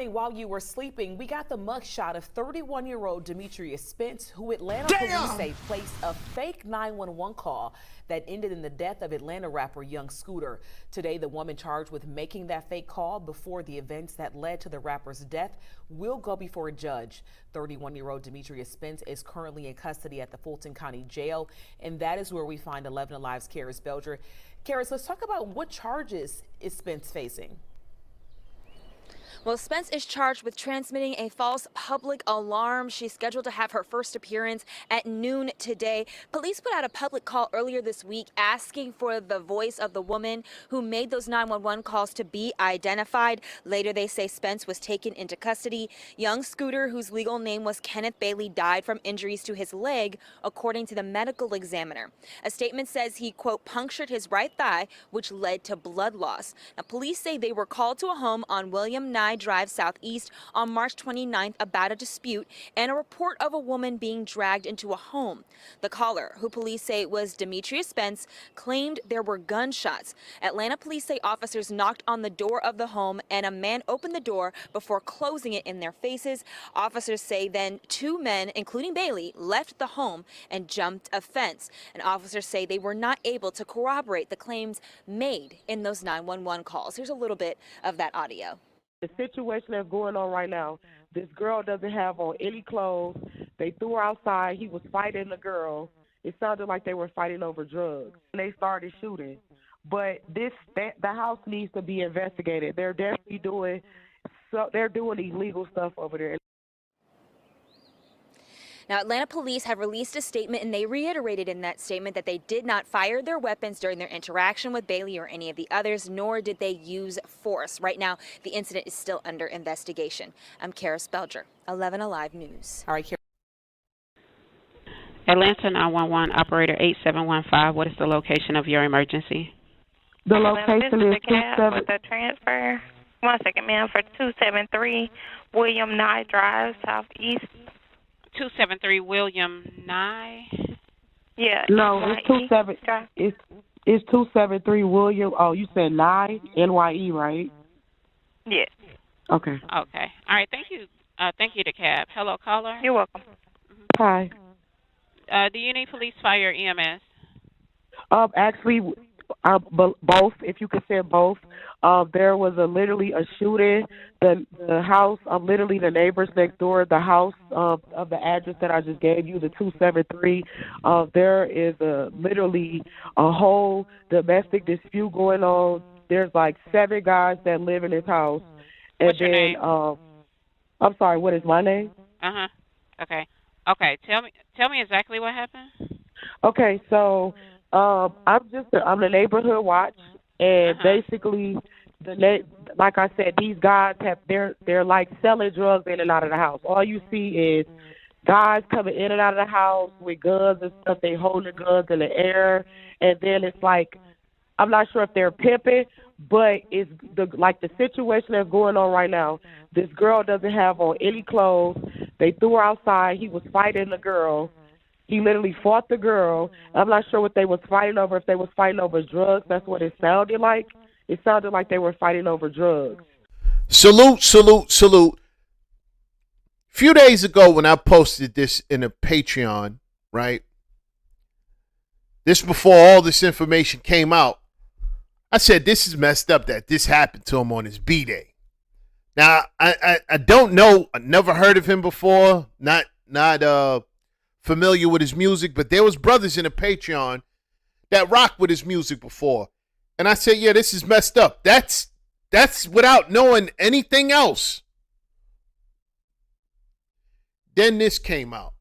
While you were sleeping, we got the mugshot of 31-year-old Demetria Spence, who Atlanta police say placed a fake 911 call that ended in the death of Atlanta rapper Young Scooter. Today, the woman charged with making that fake call before the events that led to the rapper's death will go before a judge. 31-year-old Demetria Spence is currently in custody at the Fulton County Jail, and that is where we find 11 Alive's Karis Belger. Karis, let's talk about what charges is Spence facing. Well, Spence is charged with transmitting a false public alarm. She's scheduled to have her first appearance at noon today. Police put out a public call earlier this week asking for the voice of the woman who made those 911 calls to be identified. Later, they say Spence was taken into custody. Young Scooter, whose legal name was Kenneth Bailey, died from injuries to his leg, according to the medical examiner. A statement says he, quote, punctured his right thigh, which led to blood loss. Now, police say they were called to a home on William Nye Drive Southeast on March 29th about a dispute and a report of a woman being dragged into a home. The caller, who police say was Demetria Spence, claimed there were gunshots. Atlanta police say officers knocked on the door of the home and a man opened the door before closing it in their faces. Officers say then two men, including Bailey, left the home and jumped a fence. And officers say they were not able to corroborate the claims made in those 911 calls. Here's a little bit of that audio. The situation that's going on right now, this girl doesn't have on any clothes. They threw her outside. He was fighting the girl. It sounded like they were fighting over drugs. And they started shooting. But the house needs to be investigated. They're definitely doing illegal stuff over there. Now, Atlanta police have released a statement, and they reiterated in that statement that they did not fire their weapons during their interaction with Bailey or any of the others, nor did they use force. Right now, the incident is still under investigation. I'm Karis Belger, 11 Alive News. All right, Karis. Atlanta 911 operator 8715. What is the location of your emergency? The location is the cab with the transfer. 1 second, ma'am, for 273 William Nye Drive Southeast. 273 William Nye. Yeah. No, it's 273 William. Oh, you said Nye, NYE, right? Yes. Okay. Okay. All right. Thank you. Thank you to cab. Hello, caller. You're welcome. Hi. Do you need police, fire, EMS? Actually, both. If you could say both. There was literally a shooting. The house, literally the neighbors next door, the house of the address that I just gave you, the 273. There is literally a whole domestic dispute going on. There's like 7 guys that live in this house. And What's your name? I'm sorry. What is my name? Okay. Okay. Tell me exactly what happened. Okay. So I'm the neighborhood watch. And basically, like I said, these guys they're like selling drugs in and out of the house. All you see is guys coming in and out of the house with guns and stuff. They holding guns in the air, and then it's like, I'm not sure if they're pimping, but it's the situation that's going on right now. This girl doesn't have on any clothes. They threw her outside. He was fighting the girl. He literally fought the girl. I'm not sure what they was fighting over, if they was fighting over drugs. That's what it sounded like. It sounded like they were fighting over drugs. Salute, salute, salute. A few days ago when I posted this in a Patreon, right? This before all this information came out. I said this is messed up that this happened to him on his B-Day. Now, I don't know. I never heard of him before. Not familiar with his music, but there was brothers in the Patreon that rocked with his music before. And I said, yeah, this is messed up. That's without knowing anything else. Then this came out.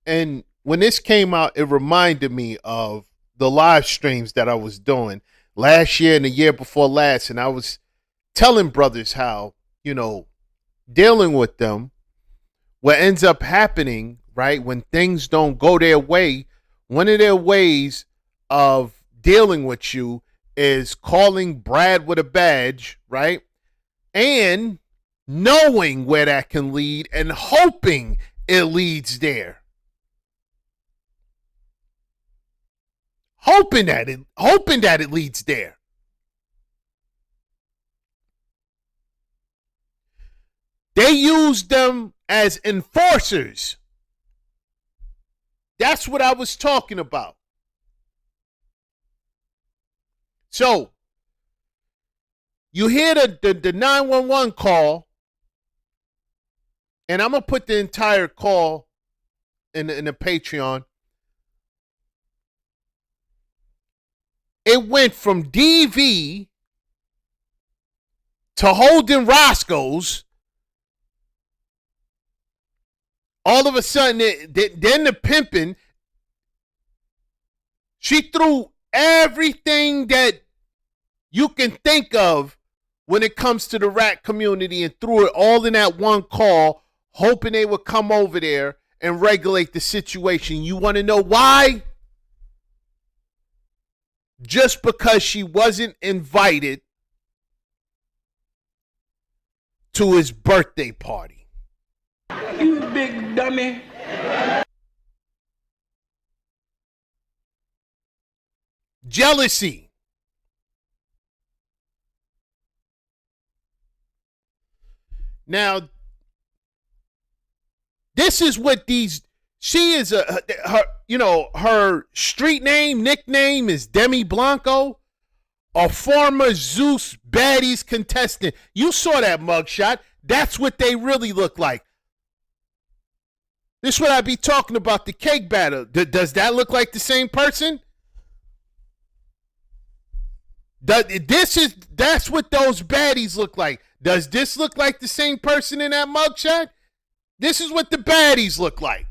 And when this came out, it reminded me of the live streams that I was doing last year and the year before last. And I was telling brothers how, dealing with them, what ends up happening, right, when things don't go their way, one of their ways of dealing with you is calling Brad with a badge, right? And knowing where that can lead and hoping it leads there. Hoping that it leads there. used them as enforcers. That's what I was talking about. So, you hear the 911 call, and I'm going to put the entire call in the Patreon. It went from DV to Holden Roscoe's. All of a sudden, then the pimping, she threw everything that you can think of when it comes to the rat community and threw it all in that one call, hoping they would come over there and regulate the situation. You want to know why? Just because she wasn't invited to his birthday party. You big dummy. Jealousy. Now, this is what she is her street name, nickname is Demi Blanco, a former Zeus Baddies contestant. You saw that mugshot. That's what they really look like. This is what I be talking about, the cake batter. Does that look like the same person? That's what those baddies look like. Does this look like the same person in that mugshot? This is what the baddies look like.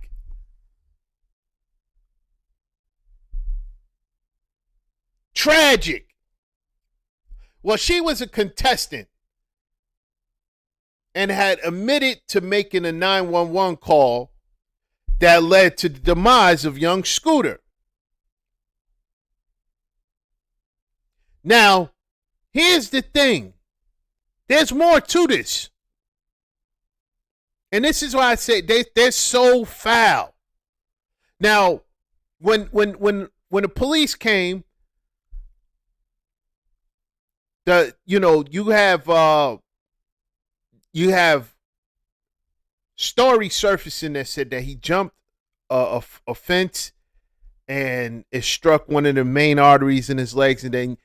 Tragic. Well, she was a contestant and had admitted to making a 911 call that led to the demise of young Scooter. Now, here's the thing. There's more to this. And this is why I say they're so foul. Now, when the police came, you have story surfacing that said that he jumped a fence and it struck one of the main arteries in his legs, and then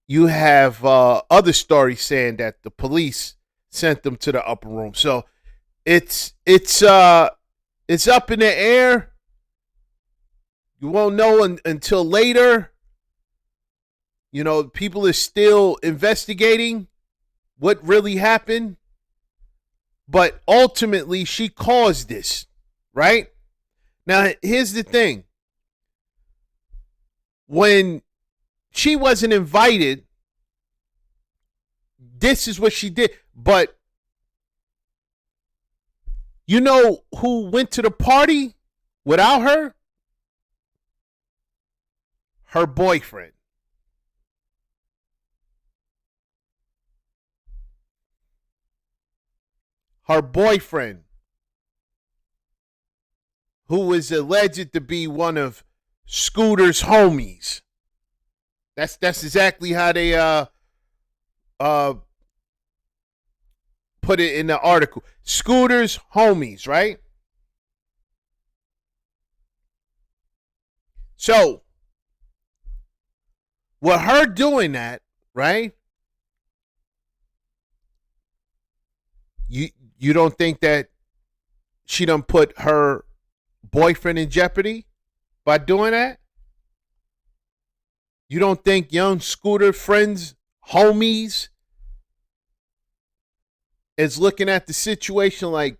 you have other stories saying that the police sent them to the upper room. So it's up in the air. You won't know until later. You know, people are still investigating what really happened. But ultimately, she caused this, right? Now, here's the thing. When she wasn't invited, this is what she did. But you know who went to the party without her? Her boyfriend. Her boyfriend, who was alleged to be one of Scooter's homies. That's exactly how they put it in the article. Scooter's homies, right? So, with her doing that, right? You don't think that she done put her boyfriend in jeopardy by doing that? You don't think young Scooter friends, homies, is looking at the situation like,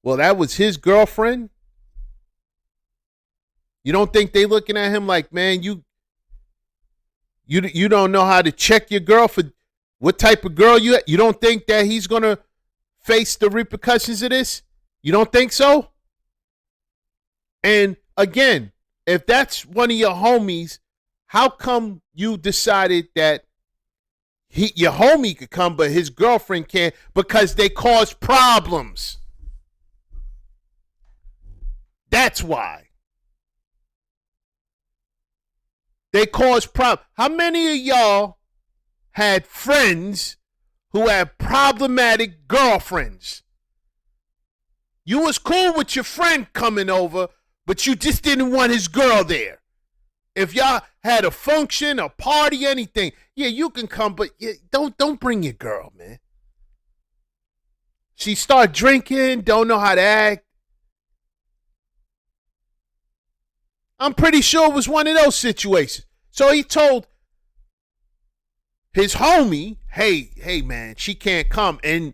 well, that was his girlfriend? You don't think they looking at him like, man, you don't know how to check your girl for what type of girl you don't think that he's going to face the repercussions of this? You don't think so? And again, if that's one of your homies, how come you decided that your homie could come but his girlfriend can't? Because they cause problems. That's why. They cause problems. How many of y'all had friends who had problematic girlfriends? You was cool with your friend coming over, but you just didn't want his girl there. If y'all had a function, a party, anything, yeah, you can come, but yeah, don't bring your girl, man. She start drinking, don't know how to act. I'm pretty sure it was one of those situations. So he told his homie, hey, man, she can't come. And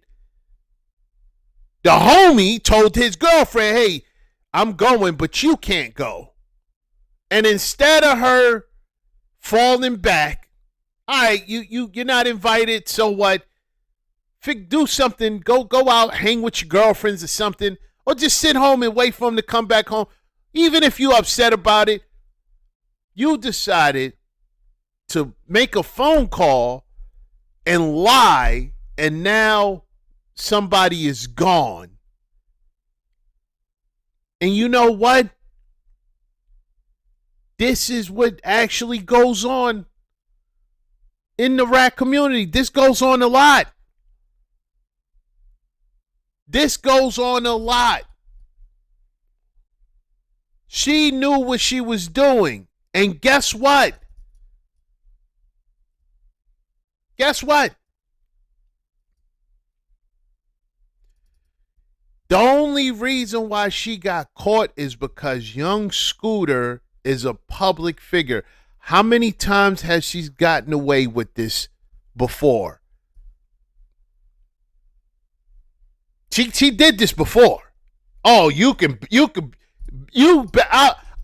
the homie told his girlfriend, hey, I'm going, but you can't go. And instead of her falling back, all right, you're not invited, so what? Do something, go out, hang with your girlfriends or something, or just sit home and wait for him to come back home. Even if you're upset about it, you decided to make a phone call and lie, and now somebody is gone. And you know what? This is what actually goes on in the rap community. This goes on a lot. This goes on a lot. She knew what she was doing. And guess what? Guess what? The only reason why she got caught is because young Scooter is a public figure. How many times has she gotten away with this before? She did this before. Oh,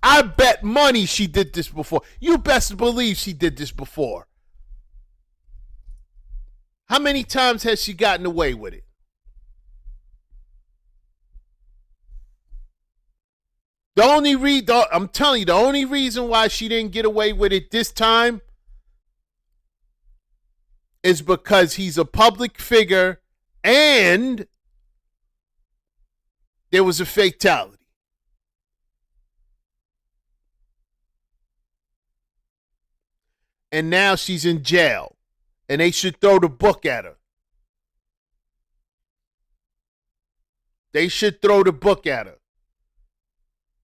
I bet money she did this before. You best believe she did this before. How many times has she gotten away with it? I'm telling you, the only reason why she didn't get away with it this time is because he's a public figure and there was a fatality. And now she's in jail. And they should throw the book at her. They should throw the book at her.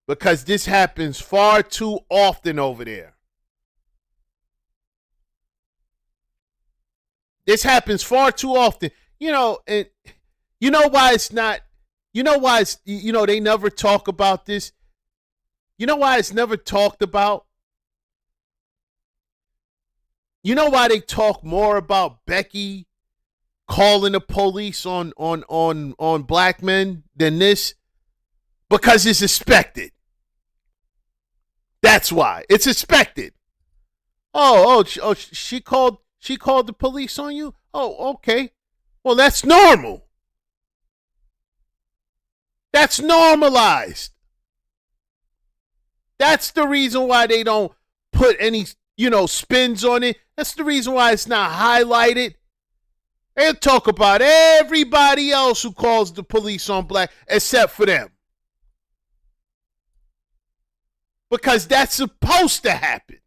Because this happens far too often over there. This happens far too often. You know, and you know why it's not, you know why it's, you know, they never talk about this. You know why it's never talked about? You know why they talk more about Becky calling the police on black men than this? Because it's expected. That's why. It's expected. She called the police on you? Oh, okay. Well, that's normal. That's normalized. That's the reason why they don't put any, spins on it. That's the reason why it's not highlighted. They'll talk about everybody else who calls the police on black except for them. Because that's supposed to happen.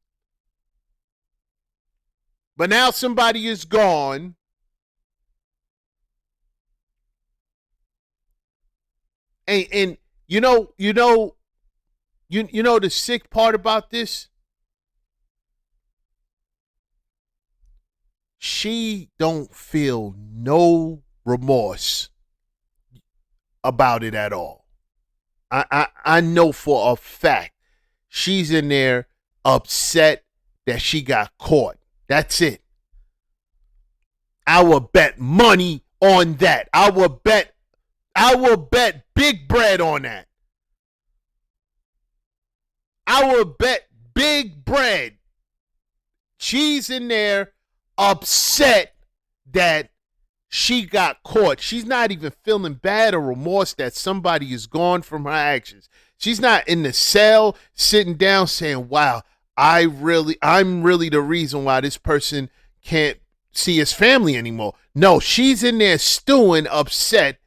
But now somebody is gone. And you know the sick part about this? She don't feel no remorse about it at all. I know for a fact she's in there upset that she got caught. That's it. I will bet money on that. I will bet big bread on that. I will bet big bread. She's in there upset that she got caught. She's not even feeling bad or remorse that somebody is gone from her actions. She's not in the cell sitting down saying, wow, I'm really the reason why this person can't see his family anymore. No, she's in there stewing, upset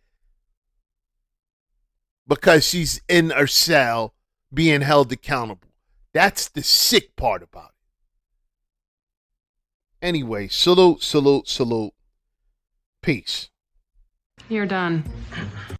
because she's in her cell being held accountable. That's the sick part about it. Anyway, salute. Peace. You're done.